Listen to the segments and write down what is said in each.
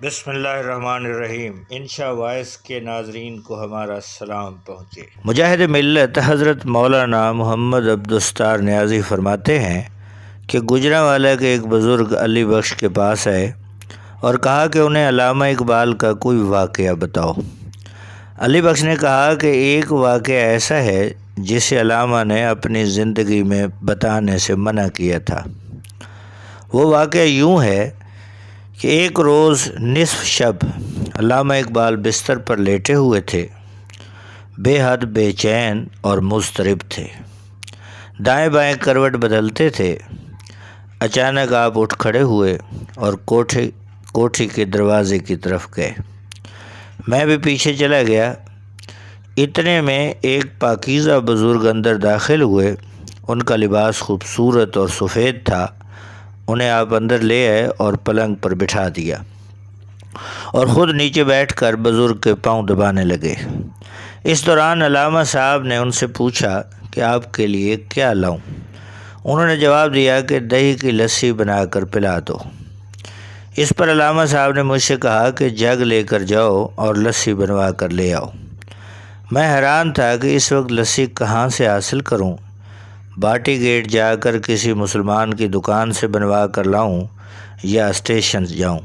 بسم اللہ الرحمن الرحیم۔ انشا وائس کے ناظرین کو ہمارا سلام پہنچے۔ مجاہد ملت حضرت مولانا محمد عبدالستار نیازی فرماتے ہیں کہ گجرانوالہ کے ایک بزرگ علی بخش کے پاس آئے اور کہا کہ انہیں علامہ اقبال کا کوئی واقعہ بتاؤ۔ علی بخش نے کہا کہ ایک واقعہ ایسا ہے جسے علامہ نے اپنی زندگی میں بتانے سے منع کیا تھا۔ وہ واقعہ یوں ہے کہ ایک روز نصف شب علامہ اقبال بستر پر لیٹے ہوئے تھے، بے حد بے چین اور مضطرب تھے، دائیں بائیں کروٹ بدلتے تھے۔ اچانک آپ اٹھ کھڑے ہوئے اور کوٹھی کے دروازے کی طرف گئے۔ میں بھی پیچھے چلا گیا۔ اتنے میں ایک پاکیزہ بزرگ اندر داخل ہوئے۔ ان کا لباس خوبصورت اور سفید تھا۔ انہیں آپ اندر لے آئے اور پلنگ پر بٹھا دیا اور خود نیچے بیٹھ کر بزرگ کے پاؤں دبانے لگے۔ اس دوران علامہ صاحب نے ان سے پوچھا کہ آپ کے لیے کیا لاؤں؟ انہوں نے جواب دیا کہ دہی کی لسی بنا کر پلا دو۔ اس پر علامہ صاحب نے مجھ سے کہا کہ جگ لے کر جاؤ اور لسی بنوا کر لے آؤ۔ میں حیران تھا کہ اس وقت لسی کہاں سے حاصل کروں؟ باٹی گیٹ جا کر کسی مسلمان کی دکان سے بنوا کر لاؤں یا اسٹیشن جاؤں؟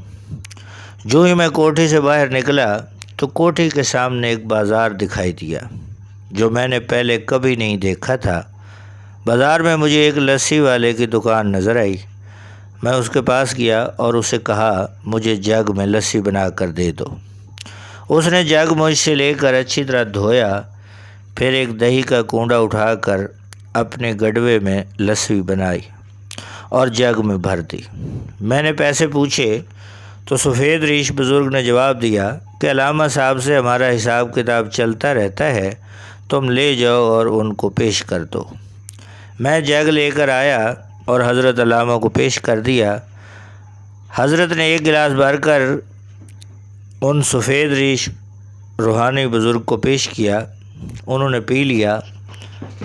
جو ہی میں کوٹھی سے باہر نکلا تو کوٹھی کے سامنے ایک بازار دکھائی دیا جو میں نے پہلے کبھی نہیں دیکھا تھا۔ بازار میں مجھے ایک لسی والے کی دکان نظر آئی۔ میں اس کے پاس گیا اور اسے کہا مجھے جگ میں لسی بنا کر دے دو۔ اس نے جگ مجھ سے لے کر اچھی طرح دھویا، پھر ایک دہی کا کونڈا اٹھا کر اپنے گڑوے میں لسی بنائی اور جگ میں بھر دی۔ میں نے پیسے پوچھے تو سفید ریش بزرگ نے جواب دیا کہ علامہ صاحب سے ہمارا حساب کتاب چلتا رہتا ہے، تم لے جاؤ اور ان کو پیش کر دو۔ میں جگ لے کر آیا اور حضرت علامہ کو پیش کر دیا۔ حضرت نے ایک گلاس بھر کر ان سفید ریش روحانی بزرگ کو پیش کیا۔ انہوں نے پی لیا۔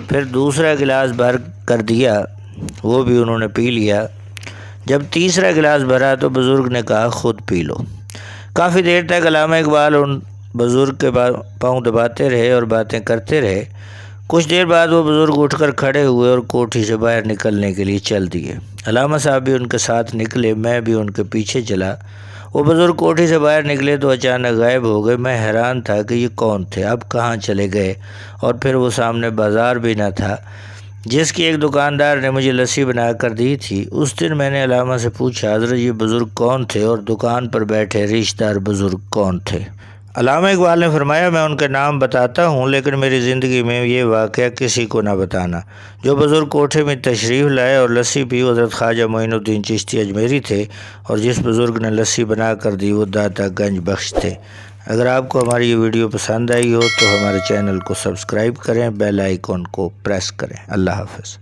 پھر دوسرا گلاس بھر کر دیا، وہ بھی انہوں نے پی لیا۔ جب تیسرا گلاس بھرا تو بزرگ نے کہا خود پی لو۔ کافی دیر تک علامہ اقبال ان بزرگ کے پاؤں دباتے رہے اور باتیں کرتے رہے۔ کچھ دیر بعد وہ بزرگ اٹھ کر کھڑے ہوئے اور کوٹھی سے باہر نکلنے کے لیے چل دیے۔ علامہ صاحب بھی ان کے ساتھ نکلے، میں بھی ان کے پیچھے چلا۔ وہ بزرگ کوٹھی سے باہر نکلے تو اچانک غائب ہو گئے۔ میں حیران تھا کہ یہ کون تھے، اب کہاں چلے گئے؟ اور پھر وہ سامنے بازار بھی نہ تھا جس کی ایک دکاندار نے مجھے لسی بنا کر دی تھی۔ اس دن میں نے علامہ سے پوچھا حضرت یہ بزرگ کون تھے اور دکان پر بیٹھے ریشہ دار بزرگ کون تھے؟ علامہ اقبال نے فرمایا میں ان کے نام بتاتا ہوں لیکن میری زندگی میں یہ واقعہ کسی کو نہ بتانا۔ جو بزرگ کوٹھے میں تشریف لائے اور لسی پی حضرت خواجہ معین الدین چشتی اجمیری تھے، اور جس بزرگ نے لسی بنا کر دی وہ داتا گنج بخش تھے۔ اگر آپ کو ہماری یہ ویڈیو پسند آئی ہو تو ہمارے چینل کو سبسکرائب کریں، بیل آئیکن کو پریس کریں۔ اللہ حافظ۔